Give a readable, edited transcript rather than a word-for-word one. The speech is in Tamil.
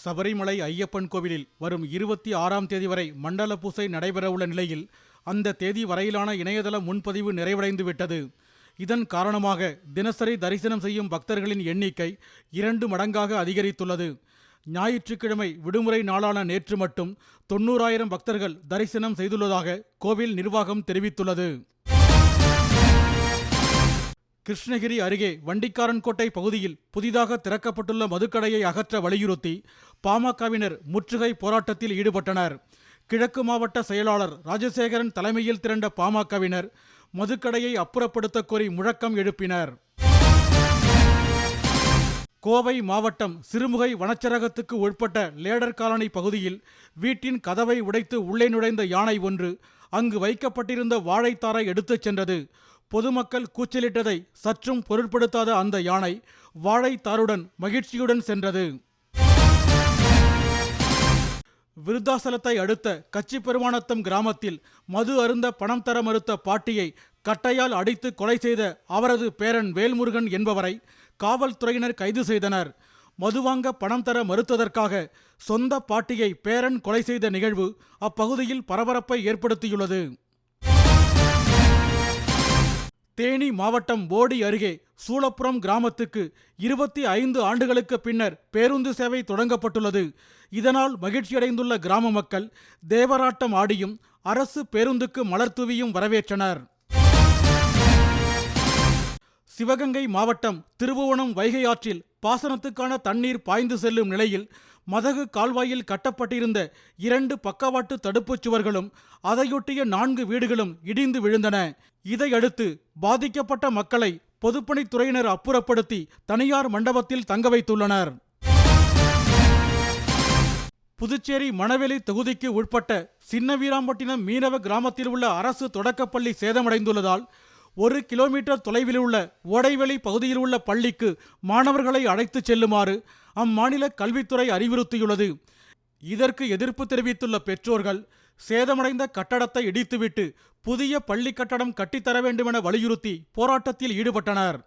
சபரிமலை ஐயப்பன் கோவிலில் வரும் 26ஆம் தேதி வரை மண்டல பூசை நடைபெறவுள்ள நிலையில் அந்த தேதி வரையிலான இணையதள முன்பதிவு நிறைவடைந்து விட்டது. இதன் காரணமாக தினசரி தரிசனம் செய்யும் பக்தர்களின் எண்ணிக்கை 2 மடங்காக அதிகரித்துள்ளது. ஞாயிற்றுக்கிழமை விடுமுறை நாளான நேற்று மட்டும் 90,000 பக்தர்கள் தரிசனம் செய்துள்ளதாக கோவில் நிர்வாகம் தெரிவித்துள்ளது. கிருஷ்ணகிரி அருகே வண்டிக்காரன்கோட்டை பகுதியில் புதிதாக திறக்கப்பட்டுள்ள மதுக்கடையை அகற்ற வலியுறுத்தி பாமகவினர் முற்றுகை போராட்டத்தில் ஈடுபட்டனர். கிழக்கு மாவட்ட செயலாளர் ராஜசேகரன் தலைமையில் திரண்ட பாமகவினர் மதுக்கடையை அப்புறப்படுத்த கோரி முழக்கம் எழுப்பினர். கோவை மாவட்டம் சிறுமுகை வனச்சரகத்துக்கு உட்பட்ட லேடர் காலனி பகுதியில் வீட்டின் கதவை உடைத்து உள்ளே நுழைந்த யானை ஒன்று அங்கு வைக்கப்பட்டிருந்த வாழைத்தாரை எடுத்துச் சென்றது. பொதுமக்கள் கூச்சலிட்டதை சற்றும் பொருட்படுத்தாத அந்த யானை வாழைத்தாருடன் மகிழ்ச்சியுடன் சென்றது. விருத்தாசலத்தை அடுத்த கச்சிபெருமானத்தம் கிராமத்தில் மது அருந்த பணம் தர மறுத்த பாட்டியை கட்டையால் அடித்து கொலை செய்த அவரது பேரன் வேல்முருகன் என்பவரை காவல்துறையினர் கைது செய்தனர். மது வாங்க பணம் தர மறுத்ததற்காக சொந்த பாட்டியை பேரன் கொலை செய்த நிகழ்வு அப்பகுதியில் பரபரப்பை ஏற்படுத்தியுள்ளது. தேனி மாவட்டம் போடி அருகே சூளப்புரம் கிராமத்துக்கு 25 ஆண்டுகளுக்கு பின்னர் பேருந்து சேவை தொடங்கப்பட்டுள்ளது. இதனால் மகிழ்ச்சியடைந்துள்ள கிராம மக்கள் தேவராட்டம் ஆடியும் அரசு பேருந்துக்கு மலர் தூவியும் வரவேற்றனர். சிவகங்கை மாவட்டம் திருபுவனம் வைகை ஆற்றில் பாசனத்துக்கான தண்ணீர் பாய்ந்து செல்லும் நிலையில் மதகு கால்வாயில் கட்டப்பட்டிருந்த 2 பக்கவாட்டு தடுப்புச் சுவர்களும் அதையொட்டிய 4 வீடுகளும் இடிந்து விழுந்தன. இதையடுத்து பாதிக்கப்பட்ட மக்களை பொதுப்பணித்துறையினர் அப்புறப்படுத்தி தனியார் மண்டபத்தில் தங்க வைத்துள்ளனர். புதுச்சேரி மணவெளி தொகுதிக்கு உட்பட்ட சின்னவீராம்பட்டினம் மீனவ கிராமத்தில் உள்ள அரசு தொடக்கப்பள்ளி சேதமடைந்துள்ளதால் 1 கிலோமீட்டர் தொலைவில் உள்ள ஓடைவெளி பகுதியில் உள்ள பள்ளிக்கு மாணவர்களை அழைத்துச் செல்லுமாறு அம்மாநில கல்வித்துறை அறிவுறுத்தியுள்ளது. இதற்கு எதிர்ப்பு தெரிவித்துள்ள பெற்றோர்கள் சேதமடைந்த கட்டடத்தை இடித்துவிட்டு புதிய பள்ளி கட்டடம் கட்டித்தர வேண்டுமென வலியுறுத்தி போராட்டத்தில் ஈடுபட்டனர்.